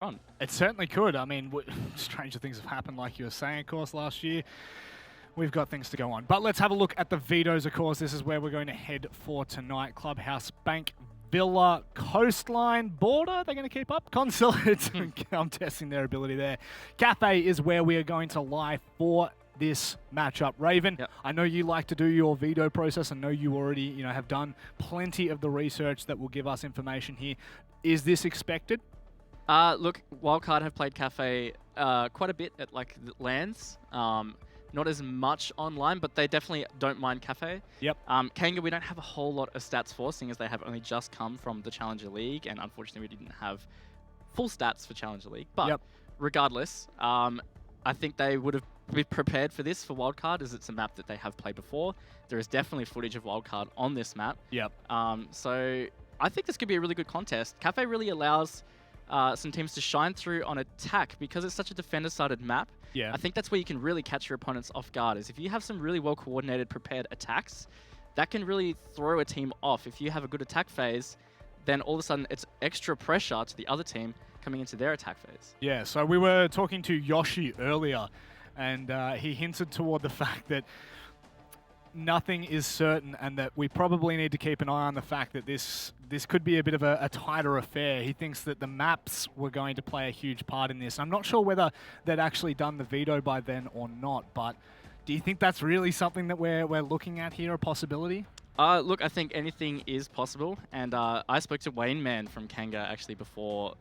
on. It certainly could. I mean, stranger things have happened, like you were saying, of course, last year. We've got things to go on. But let's have a look at the vetoes, of course. This is where we're going to head for tonight. Clubhouse, Bank, Villa, Coastline, Border. They're going to keep up. Consulate. I'm testing their ability there. Kafe is where we are going to lie for this matchup. Raven, Yep. I know you like to do your veto process. I know you already, have done plenty of the research that will give us information here. Is this expected? Look, Wildcard have played Kafe quite a bit at like the LANs. Not as much online, but they definitely don't mind Kafe. Yep. Kanga, we don't have a whole lot of stats for, seeing as they have only just come from the Challenger League, and unfortunately we didn't have full stats for Challenger League. But regardless, I think they would have been prepared for this for Wildcard, as it's a map that they have played before. There is definitely footage of Wildcard on this map. Yep. So I think this could be a really good contest. Kafe really allows some teams to shine through on attack because it's such a defender-sided map. Yeah. I think that's where you can really catch your opponents off guard, is if you have some really well-coordinated, prepared attacks, that can really throw a team off. If you have a good attack phase, then all of a sudden it's extra pressure to the other team coming into their attack phase. Yeah, so we were talking to Yoshi earlier, and he hinted toward the fact that nothing is certain and that we probably need to keep an eye on the fact that this could be a bit of a tighter affair. He thinks that the maps were going to play a huge part in this. I'm not sure whether they'd actually done the veto by then or not, but do you think that's really something that we're looking at here, a possibility? Look, I think anything is possible, and I spoke to Wayne Man from Kanga actually before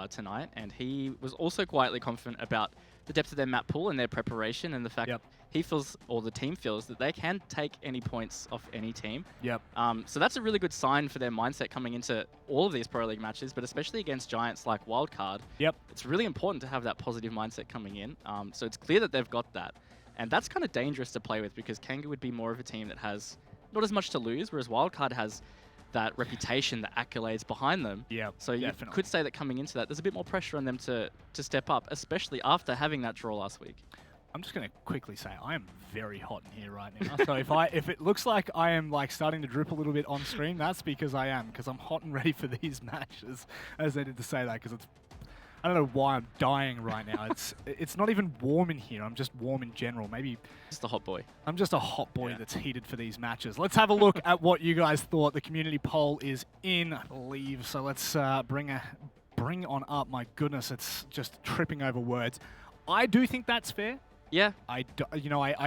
tonight, and he was also quietly confident about the depth of their map pool and their preparation, and the fact he feels, or the team feels, that they can take any points off any team. Yep. So that's a really good sign for their mindset coming into all of these Pro League matches, but especially against giants like Wildcard. Yep. It's really important to have that positive mindset coming in. So it's clear that they've got that. And that's kind of dangerous to play with, because Kanga would be more of a team that has not as much to lose, whereas Wildcard has that reputation, the accolades behind them. Yeah, so you could say that coming into that, there's a bit more pressure on them to step up, especially after having that draw last week. I'm just going to quickly say I am very hot in here right now. So if it looks like I am like starting to drip a little bit on stream, that's because I am, because I'm hot and ready for these matches. As I did to say that, because it's, I don't know why I'm dying right now. It's not even warm in here. I'm just warm in general. Maybe just a hot boy. I'm just a hot boy that's heated for these matches. Let's have a look at what you guys thought. The community poll is in, I believe. So let's bring on up. My goodness, it's just tripping over words. I do think that's fair. Yeah. I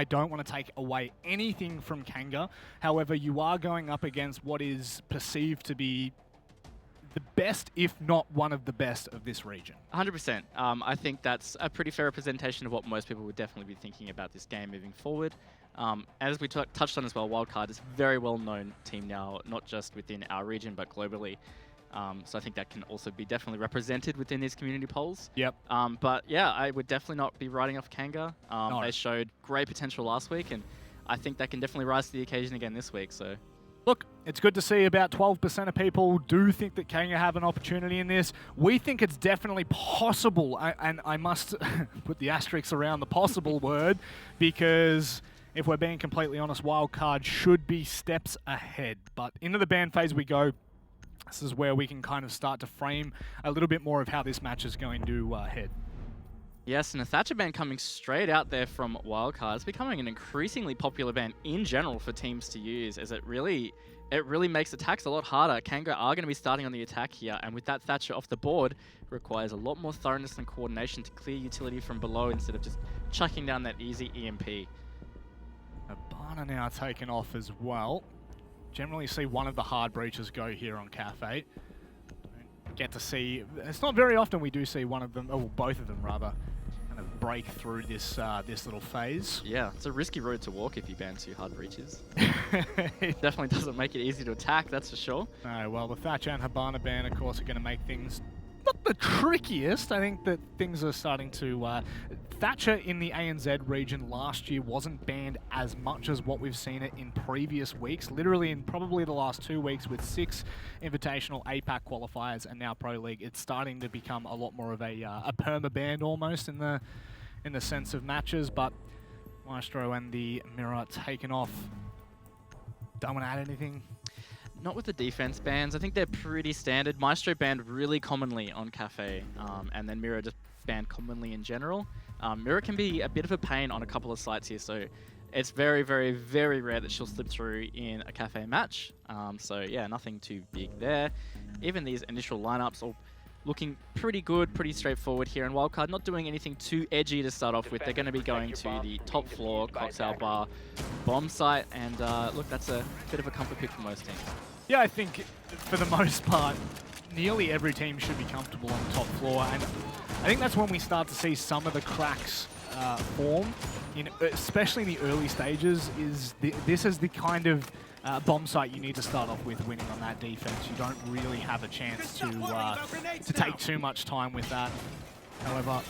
don't want to take away anything from Kanga. However, you are going up against what is perceived to be the best, if not one of the best, of this region. 100%. I think that's a pretty fair representation of what most people would definitely be thinking about this game moving forward. As we touched on as well, Wildcard is a very well-known team now, not just within our region, but globally. So I think that can also be definitely represented within these community polls. Yep. But yeah, I would definitely not be writing off Kanga. No. They showed great potential last week, and I think that can definitely rise to the occasion again this week. So. Look, it's good to see about 12% of people do think that Kanga have an opportunity in this. We think it's definitely possible, and I must put the asterisks around the possible word, because if we're being completely honest, Wildcard should be steps ahead. But into the ban phase we go. This is where we can kind of start to frame a little bit more of how this match is going to head. Yes, and a Thatcher ban coming straight out there from Wildcard. It's becoming an increasingly popular ban in general for teams to use, as it really makes attacks a lot harder. Kanga are going to be starting on the attack here, and with that Thatcher off the board, it requires a lot more thoroughness and coordination to clear utility from below instead of just chucking down that easy EMP. Abana now taken off as well. Generally see one of the hard breaches go here on Kafe. Don't get to see, it's not very often we do see one of them, or both of them rather, kind of break through this this little phase. Yeah, it's a risky road to walk if you ban 2 hard breaches. It definitely doesn't make it easy to attack, that's for sure. No, well, the Thatcher and Habana ban, of course, are going to make things not the trickiest. I think that things are starting to... Thatcher in the ANZ region last year wasn't banned as much as what we've seen it in previous weeks. Literally in probably the last 2 weeks with 6 invitational APAC qualifiers and now Pro League, it's starting to become a lot more of a perma ban almost in the sense of matches. But Maestro and the Mirror taken off. Don't want to add anything? Not with the defense bans. I think they're pretty standard. Maestro banned really commonly on Kafe, and then Mira just banned commonly in general. Mira can be a bit of a pain on a couple of sites here, so it's very, very, very rare that she'll slip through in a Kafe match. So yeah, nothing too big there. Even these initial lineups all looking pretty good, pretty straightforward here. And Wildcard not doing anything too edgy to start off with. They're going to be going to the top floor, cocktail bar, bomb site, and look, that's a bit of a comfort pick for most teams. Yeah, I think for the most part, nearly every team should be comfortable on the top floor, and I think that's when we start to see some of the cracks form, especially in the early stages. This is the kind of bomb site you need to start off with winning on that defense. You don't really have a chance to take too much time with that. However,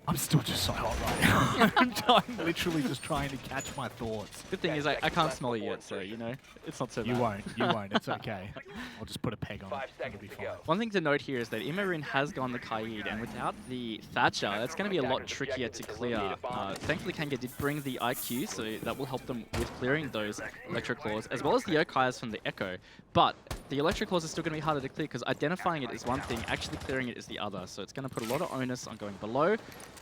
I'm still just so hot right now. I'm literally just trying to catch my thoughts. Good thing is I can't smell you yet, so, you know, it's not so bad. You won't, it's okay. I'll just put a peg on it, it'll be fine. One thing to note here is that Imarin has gone the Kaid, and without the Thatcher, that's going to be a lot trickier to clear. Thankfully, Kanga did bring the IQ, so that will help them with clearing those Electro Claws, as well as the Yokais from the Echo. But the Electro Claws are still going to be harder to clear, because identifying it is one thing, actually clearing it is the other. So it's going to put a lot of onus on going below,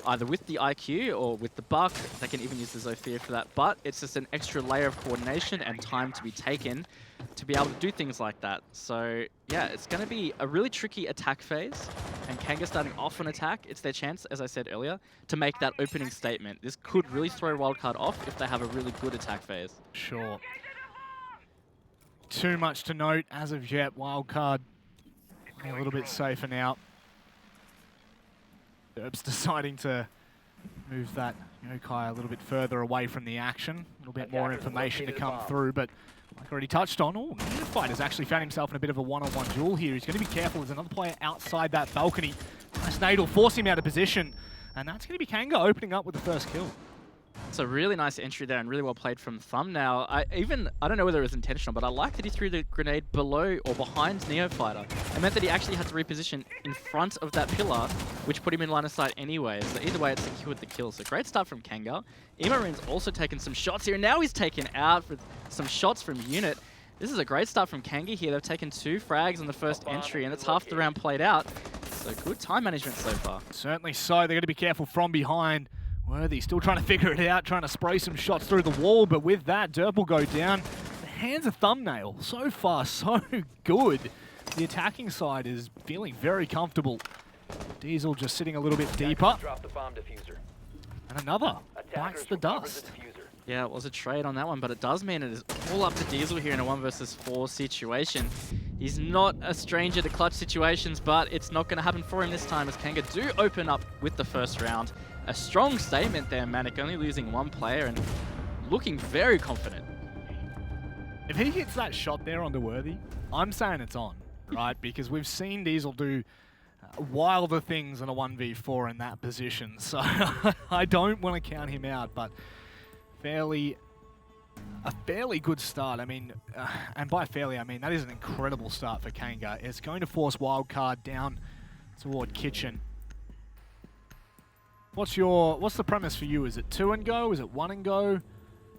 either with the IQ or with the Buck. They can even use the Zofia for that, but it's just an extra layer of coordination and time to be taken to be able to do things like that. So yeah, it's going to be a really tricky attack phase, and Kanga starting off an attack, it's their chance, as I said earlier, to make that opening statement. This could really throw Wildcard off if they have a really good attack phase. Sure. Too much to note as of yet. Wildcard a little bit safer now. Derb's deciding to move that Yokai a little bit further away from the action. A little bit more information to come through, but like I already touched on, Unified has actually found himself in a bit of a one-on-one duel here. He's going to be careful. There's another player outside that balcony. Nice nade will force him out of position, and that's going to be Kanga opening up with the first kill. It's a really nice entry there and really well played from Thumbnail. I don't know whether it was intentional, but I like that he threw the grenade below or behind Neofighter. It meant that he actually had to reposition in front of that pillar, which put him in line of sight anyway. So either way, it secured the kill. So great start from Kanga. Imarin's also taken some shots here. Now he's taken out with some shots from Unit. This is a great start from Kanga here. They've taken 2 frags on the first entry, and it's half the round played out. So good time management so far. Certainly so. They're going to be careful from behind. Worthy still trying to figure it out, trying to spray some shots through the wall, but with that, Derp will go down. The hands of Thumbnail, so far, so good. The attacking side is feeling very comfortable. Diesel just sitting a little bit deeper. And another bites the dust. Yeah, it was a trade on that one, but it does mean it is all up to Diesel here in a 1 versus 4 situation. He's not a stranger to clutch situations, but it's not going to happen for him this time as Kanga do open up with the first round. A strong statement there, Manic, only losing 1 player and looking very confident. If he hits that shot there onto Worthy, I'm saying it's on, right? Because we've seen Diesel do wilder things in a 1v4 in that position, so I don't want to count him out, but a fairly good start. I mean, and by fairly, I mean that is an incredible start for Kanga. It's going to force Wildcard down toward Kitchen. What's the premise for you? Is it 2 and go? Is it 1 and go?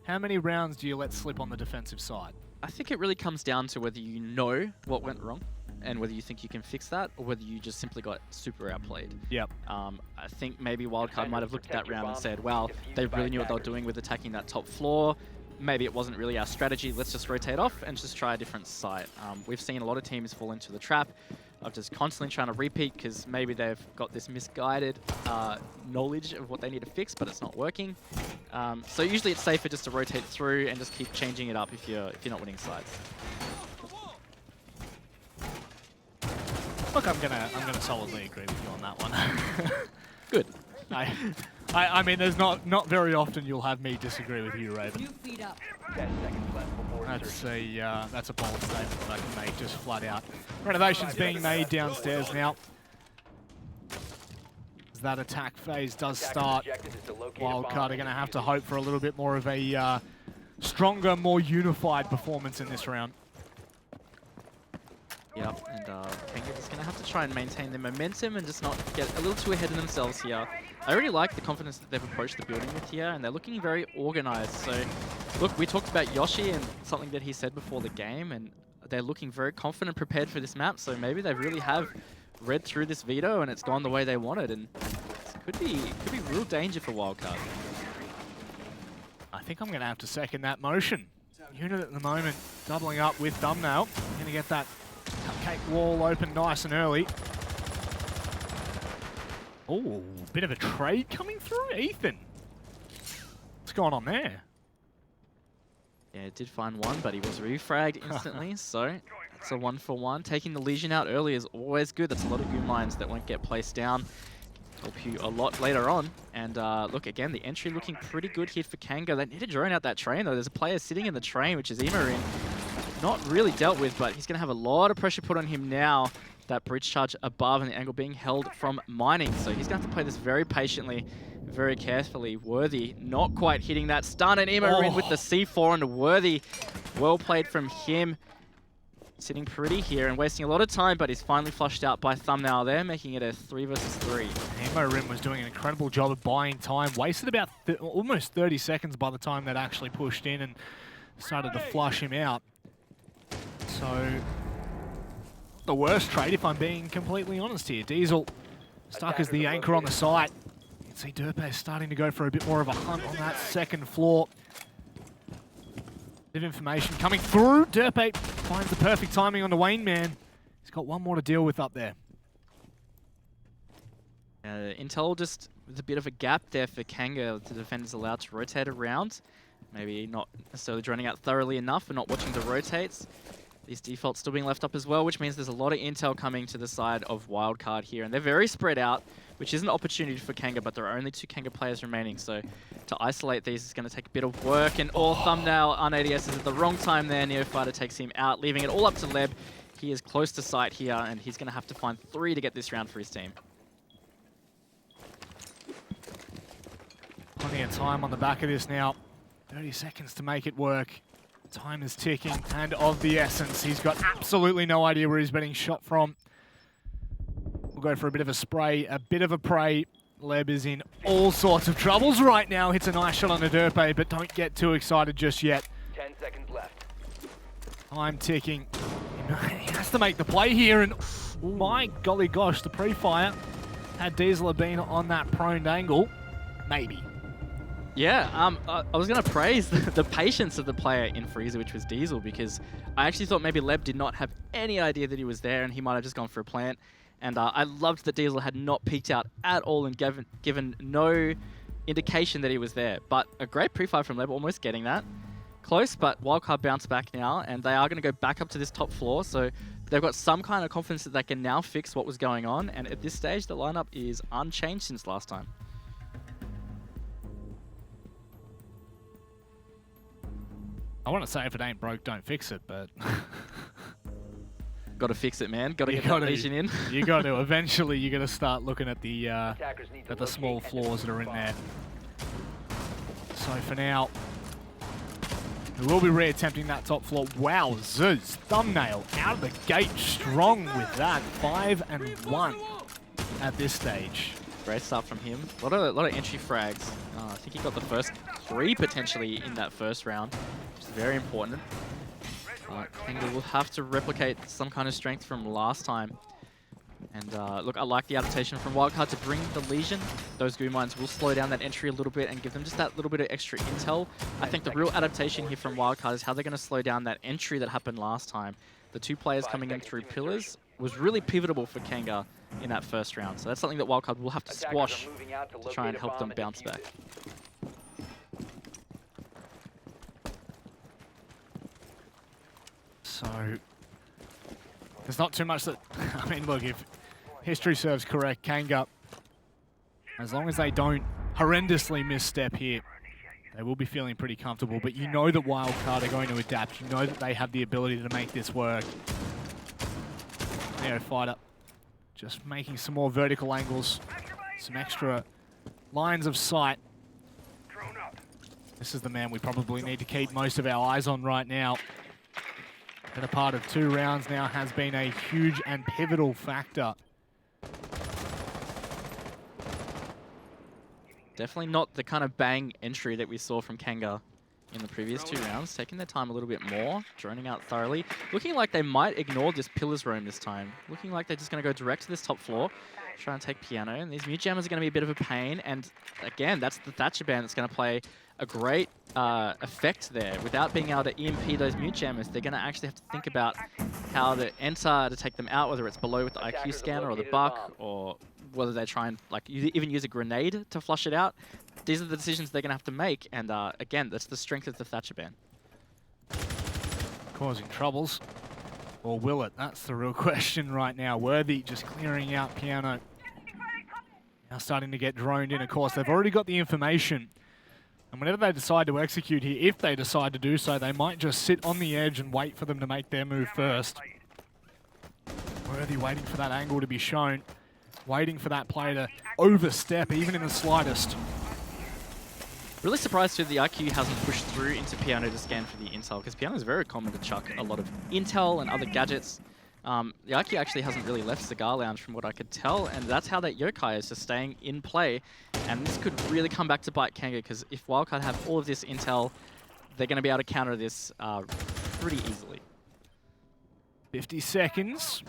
How many rounds do you let slip on the defensive side? I think it really comes down to whether you know what went wrong and whether you think you can fix that, or whether you just simply got super outplayed. Yep. I think maybe Wildcard might have looked at that round and said, well, they really knew what they were doing with attacking that top floor. Maybe it wasn't really our strategy. Let's just rotate off and just try a different site. We've seen a lot of teams fall into the trap of just constantly trying to repeat because maybe they've got this misguided knowledge of what they need to fix, but it's not working. So usually it's safer just to rotate through and just keep changing it up if you're not winning sides. Look, I'm gonna solidly agree with you on that one. Good. I mean, there's not very often you'll have me disagree with you, Raven. That's a bold statement that I can make, just flat out. Renovations being made downstairs now. As that attack phase does start, Wildcard are going to have to hope for a little bit more of a stronger, more unified performance in this round. Yep, and Kanga is going to have to try and maintain their momentum and just not get a little too ahead of themselves here. I really like the confidence that they've approached the building with here, and they're looking very organized. So Look, we talked about Yoshi and something that he said before the game, and they're looking very confident, prepared for this map. So maybe they really have read through this veto and it's gone the way they wanted, and it could be real danger for Wildcard. I think I'm going to have to second that motion. Unit at the moment doubling up with Thumbnail. Going to get that cupcake wall open nice and early. Oh, bit of a trade coming through, Ethan. What's going on there? Yeah, it did find one, but he was refragged instantly, so that's a 1-for-1. Taking the Legion out early is always good. That's a lot of goo mines that won't get placed down. Help you a lot later on. And look, again, the entry looking pretty good here for Kanga. They need to drone out that train, though. There's a player sitting in the train, which is Imarin. Not really dealt with, but he's going to have a lot of pressure put on him now. That bridge charge above and the angle being held from mining. So he's going to have to play this very patiently, very carefully. Worthy not quite hitting that stun, and Imarin with the C4 and Worthy. Well played from him. Sitting pretty here and wasting a lot of time, but he's finally flushed out by Thumbnail there, making it a 3 versus 3. Imarin was doing an incredible job of buying time. Wasted about almost 30 seconds by the time that actually pushed in and started to flush him out. So, the worst trade, if I'm being completely honest here. Diesel stuck as the anchor on the site. You can see Derpe starting to go for a bit more of a hunt on that second floor. Bit of information coming through. Derpe finds the perfect timing on the Wayne man. He's got one more to deal with up there. Intel just with a bit of a gap there for Kanga. The defender's allowed to rotate around. Maybe not necessarily droning out thoroughly enough and not watching the rotates. These defaults still being left up as well, which means there's a lot of intel coming to the side of Wildcard here. And they're very spread out, which is an opportunity for Kanga, but there are only 2 Kanga players remaining. So to isolate these is going to take a bit of work. And all Thumbnail on ADS is at the wrong time there. Neofighter takes him out, leaving it all up to Leb. He is close to sight here, and he's going to have to find 3 to get this round for his team. Plenty of time on the back of this now. 30 seconds to make it work. Time is ticking and of the essence. He's got absolutely no idea where he's getting shot from. We'll go for a bit of a spray, a bit of a pray. Leb is in all sorts of troubles right now. Hits a nice shot on the Derpe, but don't get too excited just yet. 10 seconds left. Time ticking. He has to make the play here, and my golly gosh, the pre-fire. Had Diesel been on that proned angle, maybe. Yeah, I was going to praise the patience of the player in Freezer, which was Diesel, because I actually thought maybe Leb did not have any idea that he was there and he might have just gone for a plant. And I loved that Diesel had not peeked out at all and given no indication that he was there. But a great pre-fire from Leb, almost getting that. Close, but Wildcard bounce back now, and they are going to go back up to this top floor. So they've got some kind of confidence that they can now fix what was going on. And at this stage, the lineup is unchanged since last time. I want to say if it ain't broke, don't fix it, but... Got to fix it, man. Got to get that Legion in. You got to. Eventually, you got to start looking at the small flaws that are in there. So for now, we will be reattempting that top floor. Wow, Zuz, Thumbnail out of the gate, strong with that. 5 and 1 at this stage. Great start from him. A lot of entry frags. I think he got the first 3 potentially in that first round, which is very important. Kanga will have to replicate some kind of strength from last time. And look, I like the adaptation from Wildcard to bring the Legion. Those goo mines will slow down that entry a little bit and give them just that little bit of extra intel. I think the real adaptation here from Wildcard is how they're going to slow down that entry that happened last time. The 2 players coming in through pillars was really pivotal for Kanga in that first round. So that's something that Wildcard will have to squash to try and help them bounce back. So, there's not too much that... I mean, look, if history serves correct, Kanga, as long as they don't horrendously misstep here, they will be feeling pretty comfortable. But you know that Wildcard are going to adapt. You know that they have the ability to make this work. Neofighter just making some more vertical angles, some extra lines of sight. This is the man we probably need to keep most of our eyes on right now. Been a part of 2 rounds now, has been a huge and pivotal factor. Definitely not the kind of bang entry that we saw from Kanga in the previous 2 rounds, taking their time a little bit more, droning out thoroughly. Looking like they might ignore this Pillars roam this time. Looking like they're just going to go direct to this top floor, try and take Piano. And these mute jammers are going to be a bit of a pain. And again, that's the Thatcher ban that's going to play a great effect there. Without being able to EMP those mute jammers, they're going to actually have to think about how to enter to take them out, whether it's below with the IQ scanner or the buck, or whether they try and even use a grenade to flush it out. These are the decisions they're going to have to make, and again, that's the strength of the Thatcher ban. Causing troubles, or will it? That's the real question right now. Worthy just clearing out Piano. Now starting to get droned in, of course. They've already got the information, and whenever they decide to execute here, if they decide to do so, they might just sit on the edge and wait for them to make their move first. Worthy waiting for that angle to be shown. Waiting for that player to overstep, even in the slightest. Really surprised too the IQ hasn't pushed through into Piano to scan for the intel, because Piano is very common to chuck a lot of intel and other gadgets. The IQ actually hasn't really left Cigar Lounge from what I could tell, and that's how that Yokai is just staying in play. And this could really come back to bite Kanga, because if Wildcard have all of this intel, they're going to be able to counter this pretty easily. 50 seconds.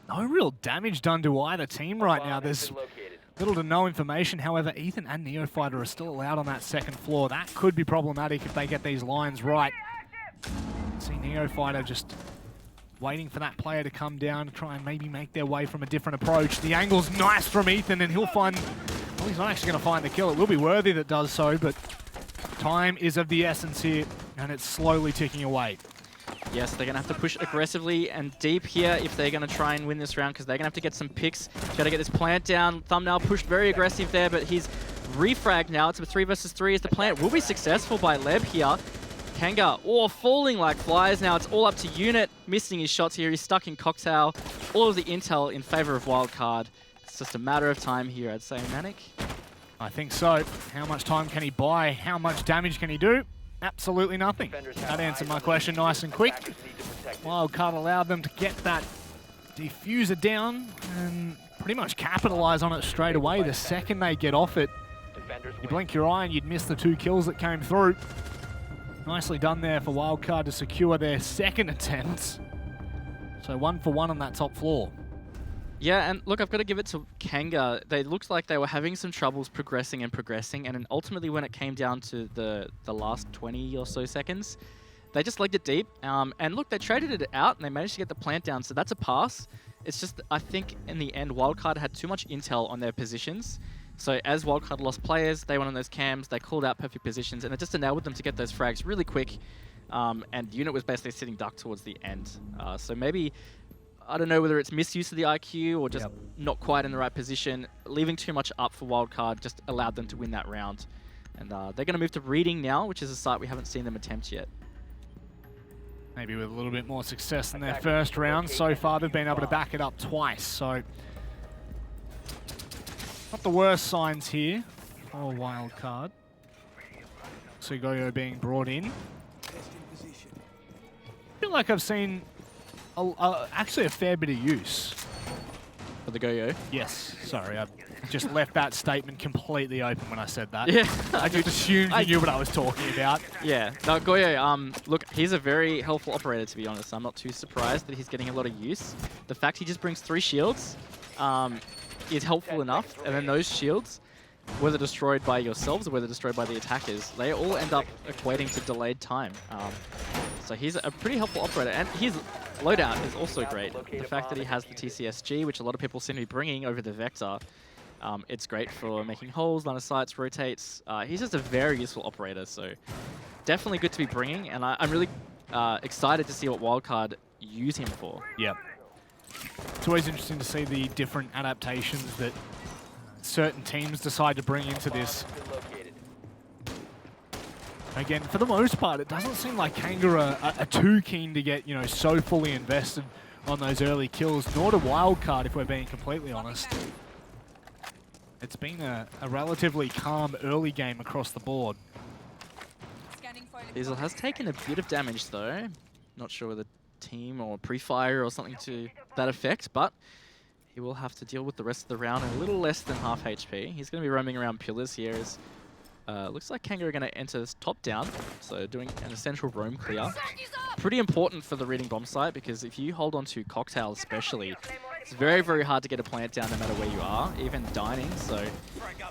No real damage done to either team right now. There's little to no information. However, Ethan and Neofighter are still allowed on that second floor. That could be problematic if they get these lines right. See Neofighter just waiting for that player to come down to try and maybe make their way from a different approach. The angle's nice from Ethan, and he'll find... Well, he's not actually going to find the kill. It will be Worthy that does so, but time is of the essence here, and it's slowly ticking away. Yes, they're going to have to push aggressively and deep here if they're going to try and win this round, because they're going to have to get some picks. Got to get this plant down. Thumbnail pushed very aggressive there, but he's refragged now. It's a 3 versus 3 as the plant will be successful by Leb here. Kanga, falling like flies now. It's all up to Unit, missing his shots here. He's stuck in Cocktail. All of the intel in favor of Wildcard. It's just a matter of time here, I'd say, Manic. I think so. How much time can he buy? How much damage can he do? Absolutely nothing. That answered my question nice and quick. Wildcard allowed them to get that diffuser down and pretty much capitalize on it straight away. The second they get off it, you blink your eye and you'd miss the 2 kills that came through. Nicely done there for Wildcard to secure their second attempt. So 1 for 1 on that top floor. Yeah, and look, I've got to give it to Kanga. They looked like they were having some troubles progressing, and then ultimately when it came down to the last 20 or so seconds, they just legged it deep. And look, they traded it out, and they managed to get the plant down, so that's a pass. It's just, I think, in the end, Wildcard had too much intel on their positions. So as Wildcard lost players, they went on those cams, they called out perfect positions, and it just enabled them to get those frags really quick. And Unit was basically sitting duck towards the end. So maybe... I don't know whether it's misuse of the IQ or just not quite in the right position. Leaving too much up for Wildcard just allowed them to win that round. And they're going to move to Reading now, which is a site we haven't seen them attempt yet. Maybe with a little bit more success than their first round. So far, they've been able to back it up twice. So, not the worst signs here for Wildcard. Sugoyo being brought in. I feel like I've seen... actually a fair bit of use. For the Goyo? Yes, sorry, I just left that statement completely open when I said that. Yeah. I just assumed you knew what I was talking about. Yeah, no, Goyo, look, he's a very helpful operator, to be honest. I'm not too surprised that he's getting a lot of use. The fact he just brings 3 shields is helpful enough, and then those shields, whether destroyed by yourselves or whether destroyed by the attackers, they all end up equating to delayed time. So he's a pretty helpful operator, and his loadout is also great. The fact that he has the TCSG, which a lot of people seem to be bringing over the Vector, it's great for making holes, line of sights, rotates. He's just a very useful operator, so definitely good to be bringing, and I'm really excited to see what Wildcard use him for. Yep. It's always interesting to see the different adaptations that certain teams decide to bring into this. Again, for the most part, it doesn't seem like Kanga are too keen to get, so fully invested on those early kills, nor to Wildcard, if we're being completely honest. It's been a relatively calm early game across the board. Diesel has taken a bit of damage, though. Not sure whether team or pre-fire or something to that effect, but he will have to deal with the rest of the round in a little less than half HP. He's going to be roaming around pillars here as Looks like Kanga are going to enter this top down, so doing an essential roam clear. Pretty important for the reading bomb site, because if you hold on to Cocktail especially, it's very, very hard to get a plant down no matter where you are, even dining. So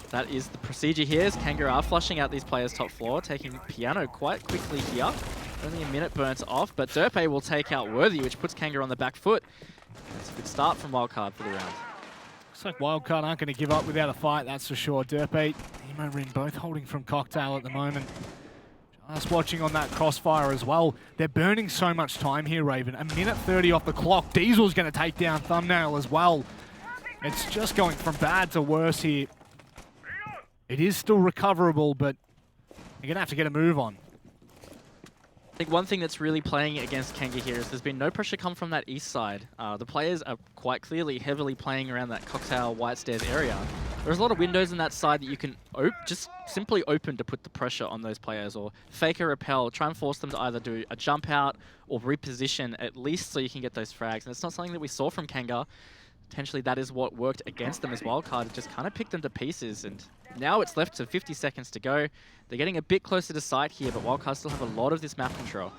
that is the procedure here, as Kanga are flushing out these players top floor, taking Piano quite quickly here. Only a minute burnt off, but Derpe will take out Worthy, which puts Kanga on the back foot. That's a good start from Wildcard for the round. Looks like Wildcard aren't going to give up without a fight, that's for sure. Derpe, Emo Rin both holding from Cocktail at the moment. Just watching on that crossfire as well. They're burning so much time here, Raven. A minute 30 off the clock. Diesel's going to take down Thumbnail as well. It's just going from bad to worse here. It is still recoverable, but you're going to have to get a move on. I think one thing that's really playing against Kanga here is there's been no pressure come from that east side. The players are quite clearly heavily playing around that Cocktail White Stairs area. There's a lot of windows in that side that you can just simply open to put the pressure on those players, or fake a repel, try and force them to either do a jump out or reposition at least so you can get those frags. And it's not something that we saw from Kanga. Potentially that is what worked against them as Wildcard. It just kind of picked them to pieces, and now it's left to 50 seconds to go. They're getting a bit closer to site here, but Wildcard still have a lot of this map control.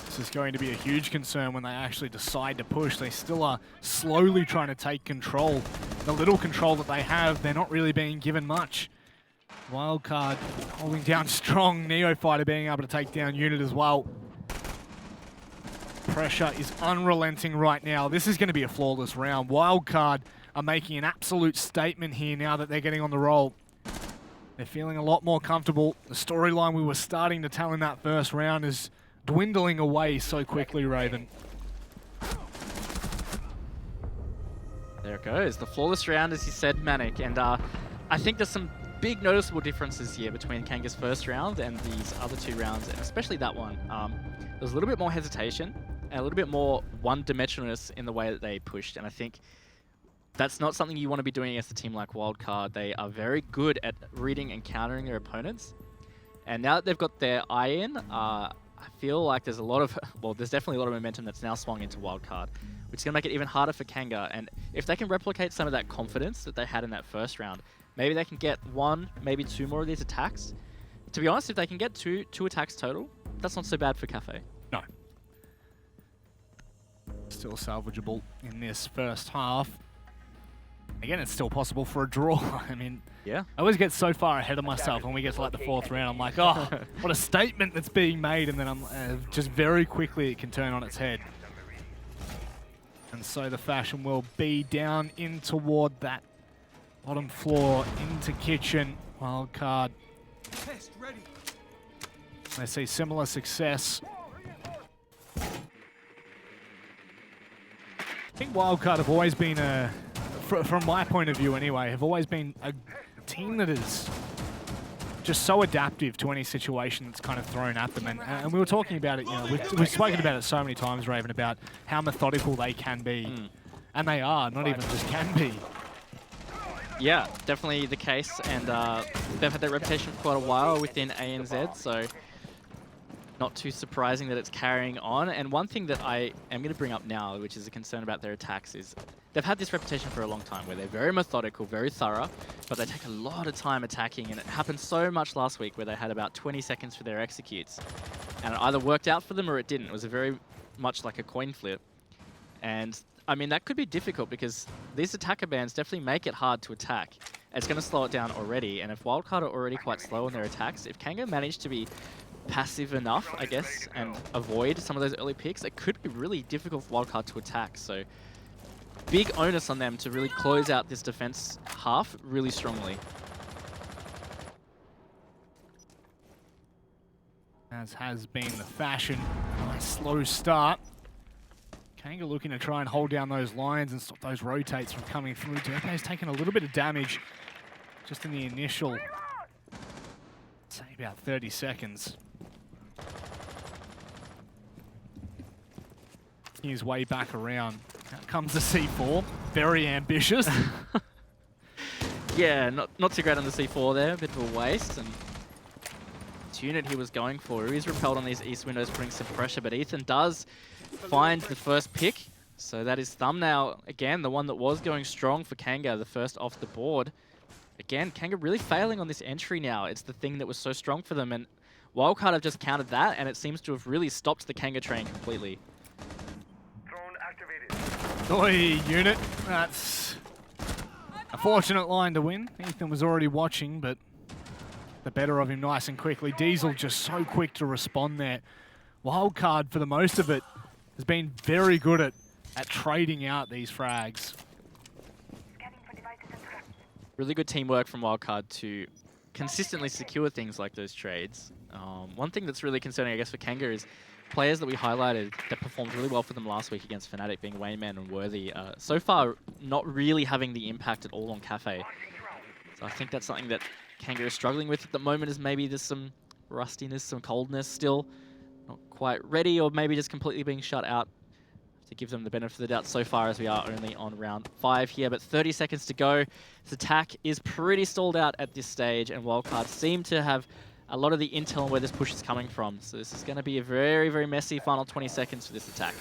This is going to be a huge concern when they actually decide to push. They still are slowly trying to take control. The little control that they have, they're not really being given much. Wildcard holding down strong. Neophyter being able to take down Unit as well. Pressure is unrelenting right now. This is going to be a flawless round. Wildcard are making an absolute statement here now that they're getting on the roll. They're feeling a lot more comfortable. The storyline we were starting to tell in that first round is dwindling away so quickly, Raven. There it goes. The flawless round, as you said, Manic. And I think there's some big noticeable differences here between Kanga's first round and these other two rounds, and especially that one. There was a little bit more hesitation and a little bit more one-dimensionalness in the way that they pushed. And I think that's not something you want to be doing against a team like Wildcard. They are very good at reading and countering their opponents. And now that they've got their eye in, I feel like there's a lot of, well, there's definitely a lot of momentum that's now swung into Wildcard, which is going to make it even harder for Kanga. And if they can replicate some of that confidence that they had in that first round, maybe they can get one, maybe two more of these attacks. To be honest, if they can get two attacks total, that's not so bad for Kafe. No. Still salvageable in this first half. Again, it's still possible for a draw. I mean, yeah. I always get so far ahead of myself when we get to like the fourth round. I'm like, oh, what a statement that's being made. And then I'm just very quickly it can turn on its head. And so the fashion will be down in toward that bottom floor into kitchen. Wildcard. I see similar success. I think Wildcard have always been from my point of view anyway, have always been a team that is just so adaptive to any situation that's kind of thrown at them. And we were talking about it, you know, we've spoken about it so many times, Raven, about how methodical they can be. And they are, not even just can be. Yeah, definitely the case. And they've had that reputation for quite a while within ANZ, so not too surprising that it's carrying on. And one thing that I am going to bring up now, which is a concern about their attacks, is they've had this reputation for a long time where they're very methodical, very thorough, but they take a lot of time attacking. And it happened so much last week where they had about 20 seconds for their executes. And it either worked out for them or it didn't. It was a very much like a coin flip. And I mean, that could be difficult because these attacker bans definitely make it hard to attack. It's going to slow it down already. And if Wildcard are already quite slow on their attacks, if Kanga managed to be passive enough, I guess, and avoid some of those early picks, it could be really difficult for Wildcard to attack. So big onus on them to really close out this defense half really strongly. As has been the fashion. Nice slow start. Kanga looking to try and hold down those lines and stop those rotates from coming through. Derpe's taken a little bit of damage just in the initial, say about 30 seconds. His way back around. Out comes the C4. Very ambitious. Yeah, not too great on the C4 there. A bit of a waste. And it's unit he was going for. He's repelled on these east windows, putting some pressure. But Ethan does find the first pick. So that is Thumbnail, again, the one that was going strong for Kanga, the first off the board. again, Kanga really failing on this entry now. It's the thing that was so strong for them, and Wildcard have just countered that, and it seems to have really stopped the Kanga train completely. Oi, unit. That's a fortunate line to win. Ethan was already watching, but the better of him nice and quickly. Diesel just so quick to respond there. Wildcard, for the most of it, has been very good at trading out these frags. Really good teamwork from Wildcard to consistently secure things like those trades. One thing that's really concerning, I guess, for Kanga is players that we highlighted that performed really well for them last week against Fnatic, being Wayman and Worthy, so far not really having the impact at all on Kafe. So I think that's something that Kanga is struggling with at the moment, is maybe there's some rustiness, some coldness still, not quite ready, or maybe just completely being shut out. To give them the benefit of the doubt so far, as we are only on round 5 here, but 30 seconds to go. This attack is pretty stalled out at this stage, and Wildcard seem to have a lot of the intel on where this push is coming from. So this is going to be a very, very messy final 20 seconds for this attack.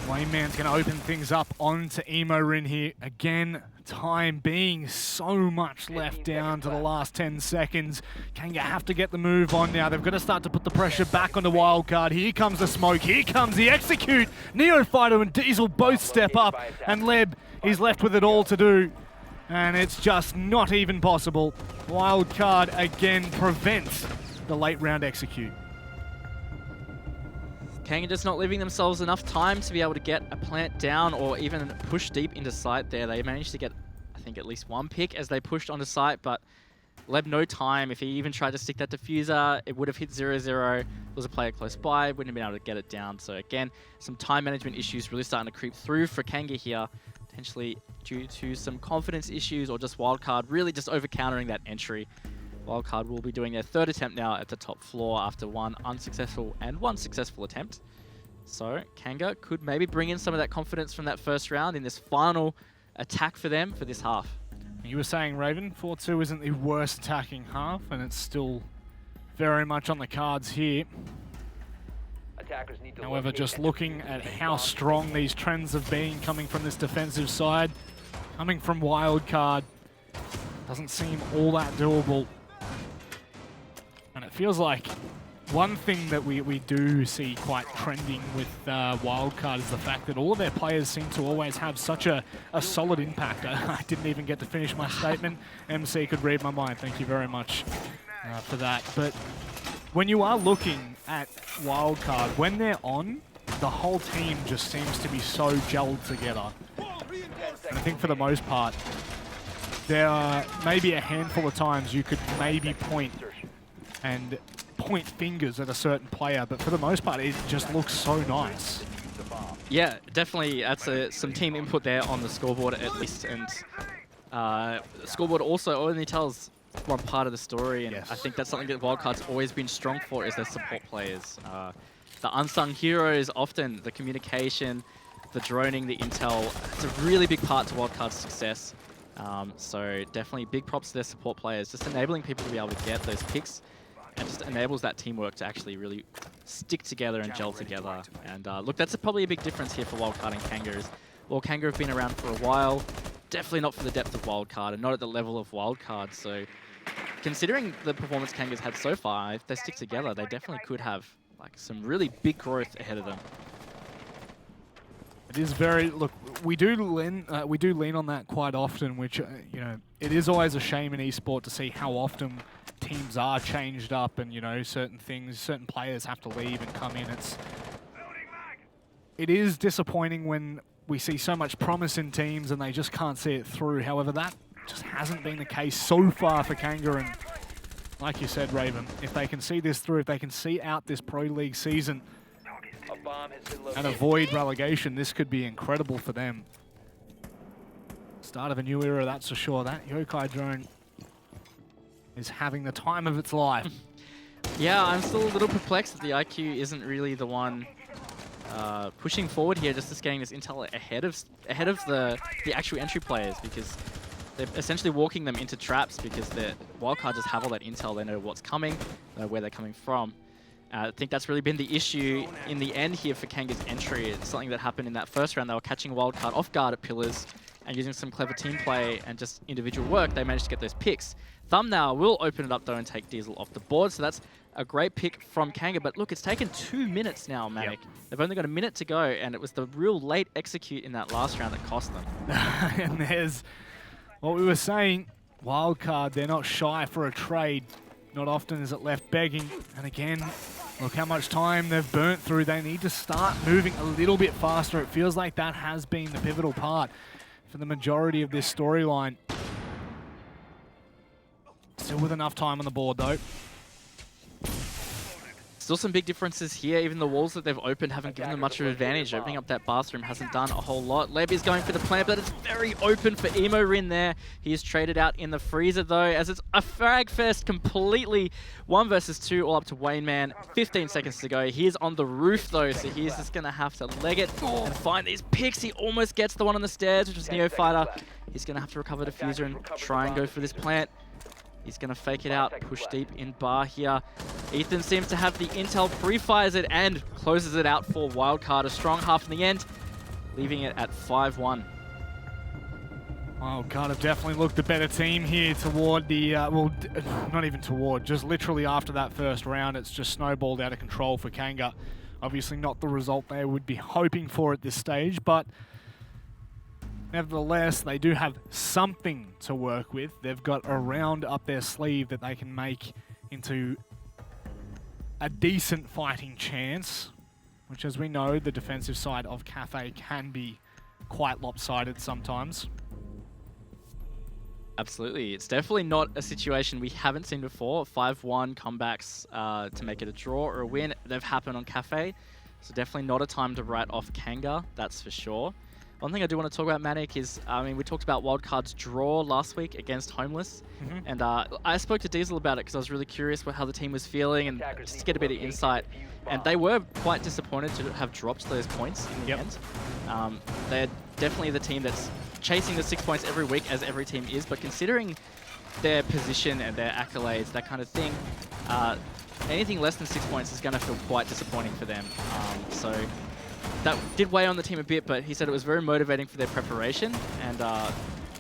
Wayman's going to open things up onto Emorin here. Again, time being so much left down to the last 10 seconds. Kanga have to get the move on now. They've got to start to put the pressure back on the Wildcard. Here comes the smoke. Here comes the execute. Neophyto and Diesel both step up, and Leb is left with it all to do. And it's just not even possible. Wildcard again prevents the late round execute. Kanga just not leaving themselves enough time to be able to get a plant down or even push deep into site there. They managed to get, I think, at least one pick as they pushed onto site, but Leb no time. If he even tried to stick that diffuser, it would have hit 0-0. There was a player close by, wouldn't have been able to get it down. So again, some time management issues really starting to creep through for Kanga here, potentially due to some confidence issues or just Wildcard really just over-countering that entry. Wildcard will be doing their third attempt now at the top floor after one unsuccessful and one successful attempt. So Kanga could maybe bring in some of that confidence from that first round in this final attack for them for this half. You were saying, Raven, 4-2 isn't the worst attacking half, and it's still very much on the cards here. However, just looking at how strong these trends have been coming from this defensive side, coming from Wildcard, doesn't seem all that doable. And it feels like one thing that we do see quite trending with Wildcard is the fact that all of their players seem to always have such a solid impact. I didn't even get to finish my statement. MC could read my mind. Thank you very much for that. But when you are looking at Wildcard, when they're on, the whole team just seems to be so gelled together. And I think for the most part, there are maybe a handful of times you could maybe point fingers at a certain player, but for the most part, it just looks so nice. Yeah, definitely. That's some team input there on the scoreboard at least, and the scoreboard also only tells one part of the story, and yes. I think that's something that Wildcard's always been strong for, is their support players. The unsung heroes, often the communication, the droning, the intel, it's a really big part to Wildcard's success. So definitely big props to their support players, just enabling people to be able to get those picks, and just enables that teamwork to actually really stick together and gel together. And look, that's probably a big difference here for Wildcard and Kanga. Well, Kanga have been around for a while, definitely not for the depth of Wildcard and not at the level of Wildcard. So considering the performance Kanga's had so far, if they stick together, they definitely could have like some really big growth ahead of them. It is very, look, we do lean on that quite often, which, you know, it is always a shame in esport to see how often teams are changed up and, you know, certain players have to leave and come in. It is disappointing when we see so much promise in teams and they just can't see it through. However, that just hasn't been the case so far for Kanga, and like you said, Raven, if they can see this through, if they can see out this Pro League season and avoid relegation, this could be incredible for them. Start of a new era, that's for sure. That Yokai drone is having the time of its life. Yeah, I'm still a little perplexed that the IQ isn't really the one pushing forward here, just getting this intel ahead of the actual entry players, because they're essentially walking them into traps because the Wildcard just have all that intel. They know what's coming, they know where they're coming from. I think that's really been the issue in the end here for Kanga's entry. It's something that happened in that first round. They were catching Wildcard off guard at pillars, and using some clever team play and just individual work, they managed to get those picks. Thumbnail will open it up though and take Diesel off the board, so that's a great pick from Kanga. But look, it's taken 2 minutes now, Manic. Yep. They've only got a minute to go, and it was the real late execute in that last round that cost them. And there's what we were saying, Wildcard, they're not shy for a trade. Not often is it left begging. And again, look how much time they've burnt through. They need to start moving a little bit faster. It feels like that has been the pivotal part for the majority of this storyline. Still with enough time on the board though. Still some big differences here. Even the walls that they've opened haven't given them much of an advantage. Opening up that bathroom hasn't done a whole lot. Levy's going for the plant, but it's very open for Emo Rin there. He is traded out in the freezer though, as it's a frag fest completely. 1 versus 2, all up to Wayne Man. 15 seconds to go. He's on the roof though, so he's just gonna have to leg it and find these picks. He almost gets the one on the stairs, which was Neo Fighter. He's gonna have to recover the fuser and try and go for this plant. He's going to fake it out, push deep in bar here. Ethan seems to have the intel, pre-fires it and closes it out for Wildcard. A strong half in the end, leaving it at 5-1. Wildcard have definitely looked the better team here toward the, well, not even toward, just literally after that first round. It's just snowballed out of control for Kanga. Obviously not the result they would be hoping for at this stage, but nevertheless, they do have something to work with. They've got a round up their sleeve that they can make into a decent fighting chance, which, as we know, the defensive side of Kafe can be quite lopsided sometimes. Absolutely. It's definitely not a situation we haven't seen before. 5-1 comebacks to make it a draw or a win. They've happened on Kafe, so definitely not a time to write off Kanga, that's for sure. One thing I do want to talk about, Manic, is, I mean, we talked about Wildcard's draw last week against Homeless, and I spoke to Diesel about it because I was really curious about how the team was feeling and just to get a bit of insight. And they were quite disappointed to have dropped those points in the end. They're definitely the team that's chasing the 6 points every week, as every team is, but considering their position and their accolades, that kind of thing, anything less than 6 points is going to feel quite disappointing for them. So that did weigh on the team a bit, but he said it was very motivating for their preparation. And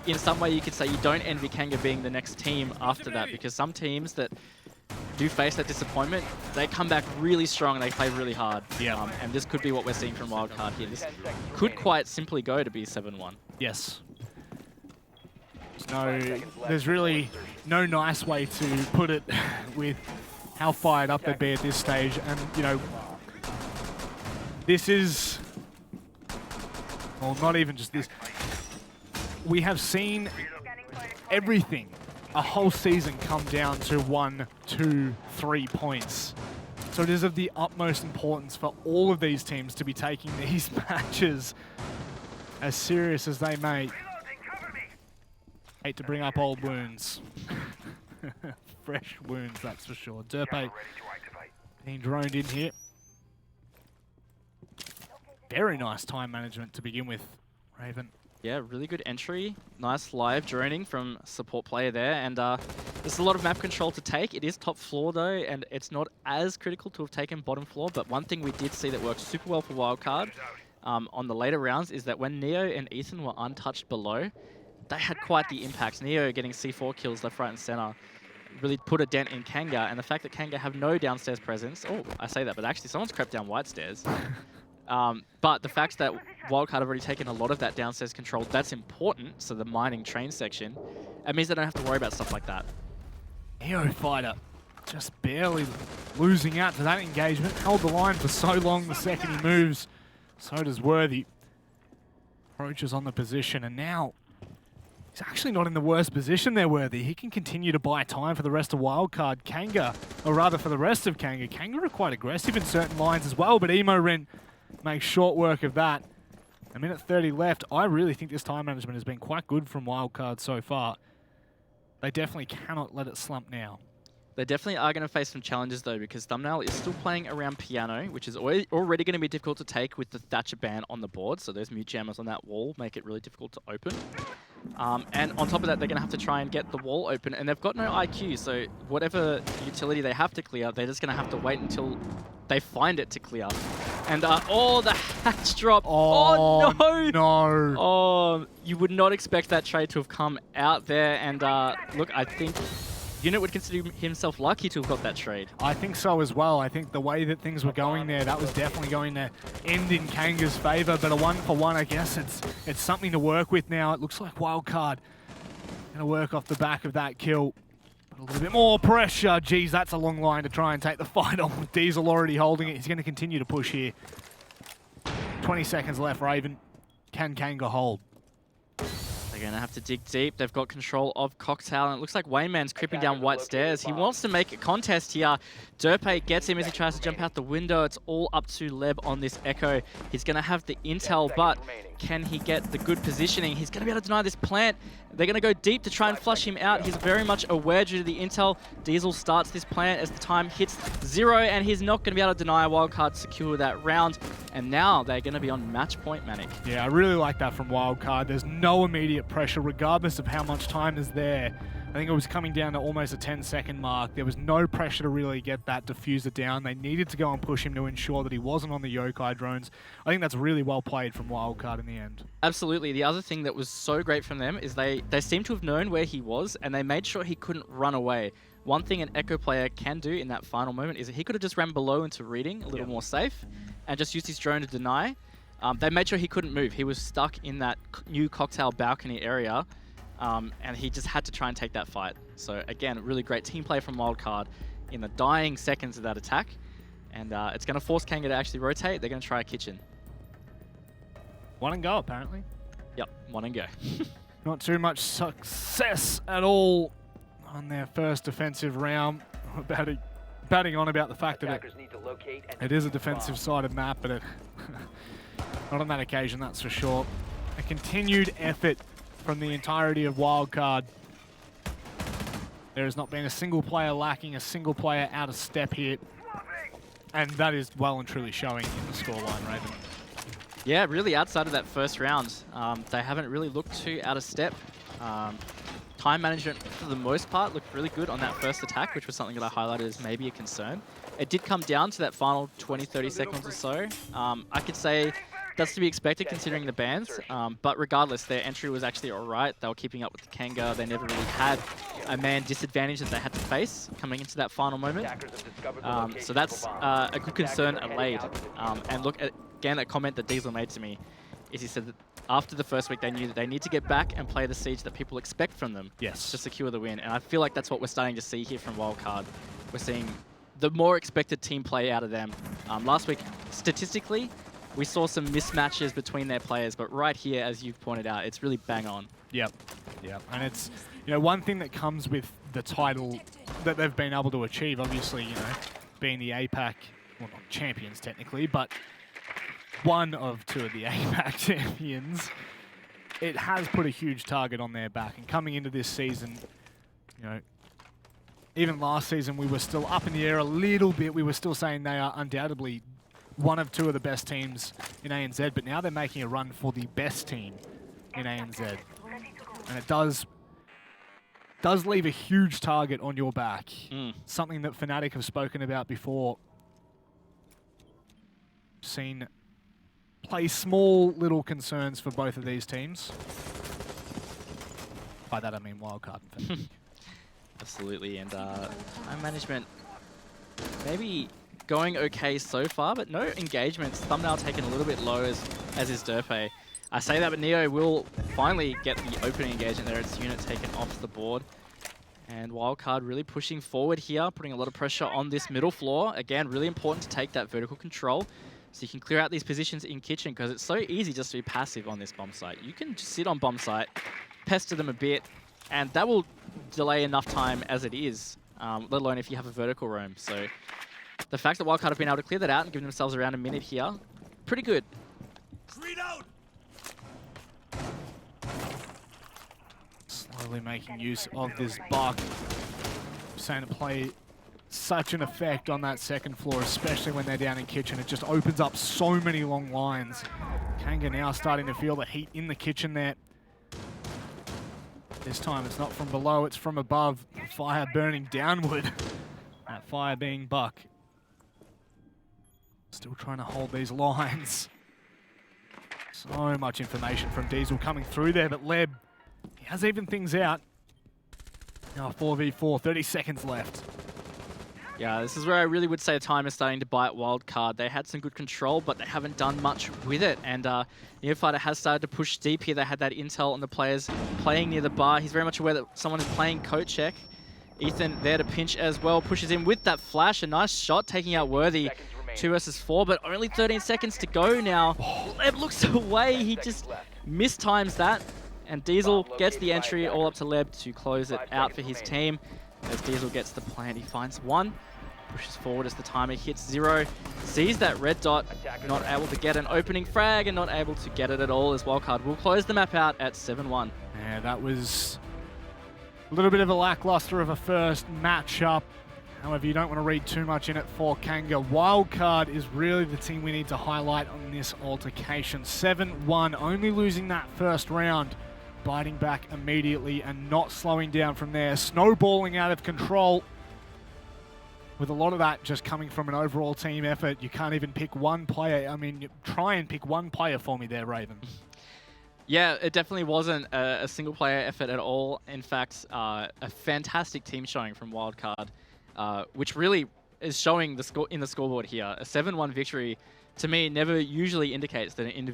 in some way, you could say you don't envy Kanga being the next team after that, because some teams that do face that disappointment, they come back really strong and they play really hard. Yeah. And this could be what we're seeing from Wildcard here. This could quite simply go to be 7-1. Yes. There's really no nice way to put it with how fired up they'd be at this stage. And, you know, this is, well, not even just this. We have seen everything, a whole season, come down to 1, 2, 3 points. So it is of the utmost importance for all of these teams to be taking these matches as serious as they may. Hate to bring up old wounds. Fresh wounds, that's for sure. Derpe being droned in here. Very nice time management to begin with, Raven. Yeah, really good entry. Nice live droning from support player there. And there's a lot of map control to take. It is top floor though, and it's not as critical to have taken bottom floor. But one thing we did see that worked super well for Wildcard on the later rounds is that when Neo and Ethan were untouched below, they had quite the impact. Neo getting C4 kills left, right, and center really put a dent in Kanga. And the fact that Kanga have no downstairs presence. Oh, I say that, but actually someone's crept down white stairs. But the fact that Wildcard have already taken a lot of that downstairs control, that's important. So the mining train section, it means they don't have to worry about stuff like that. Neo Fighter just barely losing out to that engagement. Held the line for so long the second he moves. So does Worthy. Approaches on the position, and now he's actually not in the worst position there, Worthy. He can continue to buy time for the rest of Wildcard. Kanga, or rather for the rest of Kanga. Kanga are quite aggressive in certain lines as well, but Emo Rin makes short work of that. A minute 30 left. I really think this time management has been quite good from Wildcard so far. They definitely cannot let it slump now. They definitely are going to face some challenges though, because Thumbnail is still playing around Piano, which is already going to be difficult to take with the Thatcher ban on the board. So those mute jammers on that wall make it really difficult to open. And on top of that, they're going to have to try and get the wall open, and they've got no IQ. So whatever utility they have to clear, they're just going to have to wait until they find it to clear. And oh, the hatch drop. Oh, no! No. Oh, you would not expect that trade to have come out there. And look, I think Unit would consider himself lucky to have got that trade. I think so as well. I think the way that things were going there, that was definitely going to end in Kanga's favour. But a 1-for-1, I guess it's something to work with now. It looks like Wildcard going to work off the back of that kill. But a little bit more pressure. Geez, that's a long line to try and take the fight on with Diesel already holding it. He's going to continue to push here. 20 seconds left, Raven. Can Kanga hold? They're going to have to dig deep. They've got control of Cocktail, and it looks like Wayman's creeping down white stairs. He wants to make a contest here. Derpe gets him as he tries to jump out the window. It's all up to Leb on this Echo. He's going to have the intel, but can he get the good positioning? He's going to be able to deny this plant. They're going to go deep to try and flush him out. He's very much aware due to the intel. Diesel starts this plant as the time hits 0, and he's not going to be able to deny Wildcard secure that round. And now they're going to be on match point, Manic. Yeah, I really like that from Wildcard. There's no immediate pressure, regardless of how much time is there. I think it was coming down to almost a 10-second mark. There was no pressure to really get that diffuser down. They needed to go and push him to ensure that he wasn't on the Yokai drones. I think that's really well played from Wildcard in the end. Absolutely. The other thing that was so great from them is they seem to have known where he was, and they made sure he couldn't run away. One thing an Echo player can do in that final moment is that he could have just ran below into reading, a little more safe, and just used his drone to deny. They made sure he couldn't move. He was stuck in that new Cocktail balcony area, and he just had to try and take that fight. So again, really great team play from Wildcard in the dying seconds of that attack. And it's going to force Kanga to actually rotate. They're going to try a kitchen. 1 and go, apparently. Yep, 1 and go. Not too much success at all on their first defensive round. Batting on about the fact that it is a defensive-sided map, but not on that occasion, that's for sure. A continued effort from the entirety of Wildcard. There has not been a single player lacking, a single player out of step here. And that is well and truly showing in the scoreline, Raven. Yeah, really outside of that first round, they haven't really looked too out of step. Time management, for the most part, looked really good on that first attack, which was something that I highlighted as maybe a concern. It did come down to that final 20-30 seconds or so. I could say that's to be expected considering the bans, but regardless, their entry was actually alright. They were keeping up with the Kanga. They never really had a man disadvantage that they had to face coming into that final moment. So that's a good concern allayed. And look, again, a comment that Diesel made to me is he said that after the first week, they knew that they need to get back and play the siege that people expect from them to secure the win. And I feel like that's what we're starting to see here from Wildcard. We're seeing the more expected team play out of them. Last week, statistically, we saw some mismatches between their players, but right here, as you've pointed out, it's really bang on. Yep. And it's, one thing that comes with the title that they've been able to achieve, obviously, being the APAC, well, not champions technically, but one of 2 of the APAC champions, it has put a huge target on their back. And coming into this season, even last season, we were still up in the air a little bit. We were still saying they are undoubtedly one of 2 of the best teams in ANZ, but now they're making a run for the best team in ANZ. And it does leave a huge target on your back. Something that Fnatic have spoken about before. Seen play small little concerns for both of these teams. By that I mean Wildcard and Fnatic. Absolutely, and time management maybe going okay so far, but no engagements. Thumbnail taken a little bit low as is Derpe. I say that, but Neo will finally get the opening engagement there. It's unit taken off the board. And Wildcard really pushing forward here, putting a lot of pressure on this middle floor. Again, really important to take that vertical control so you can clear out these positions in kitchen, because it's so easy just to be passive on this bomb site. You can just sit on bomb site, pester them a bit, and that will delay enough time as it is, let alone if you have a vertical roam. So the fact that Wildcard have been able to clear that out and give themselves around a minute here, pretty good. Slowly making use of this buck. Starting to play such an effect on that second floor, especially when they're down in kitchen. It just opens up so many long lines. Kanga now starting to feel the heat in the kitchen there. This time it's not from below, it's from above. Fire burning downward. That fire being Buck. Still trying to hold these lines. So much information from Diesel coming through there, but Leb, he has even things out. Now 4v4, 30 seconds left. Yeah, this is where I really would say time is starting to bite Wildcard. They had some good control, but they haven't done much with it. And Neofighter has started to push deep here. They had that intel on the players playing near the bar. He's very much aware that someone is playing coat check. Ethan there to pinch as well, pushes in with that flash. A nice shot, taking out Worthy. 2 versus 4, but only 13 seconds to go now. Leb looks away. He just mistimes that. And Diesel gets the entry all up to Leb to close it out for his team. As Diesel gets the plant, he finds 1, pushes forward as the timer hits 0, sees that red dot, not able to get an opening frag and not able to get it at all, as Wildcard will close the map out at 7-1. Yeah, that was a little bit of a lackluster of a first matchup. However, you don't want to read too much in it for Kanga. Wildcard is really the team we need to highlight on this altercation. 7-1, only losing that first round. Biting back immediately and not slowing down from there. Snowballing out of control. With a lot of that just coming from an overall team effort. You can't even pick one player. I mean, try and pick one player for me there, Raven. Yeah, it definitely wasn't a single player effort at all. In fact, a fantastic team showing from Wildcard, which really is showing the score in the scoreboard here. A 7-1 victory, to me, never usually indicates that an individual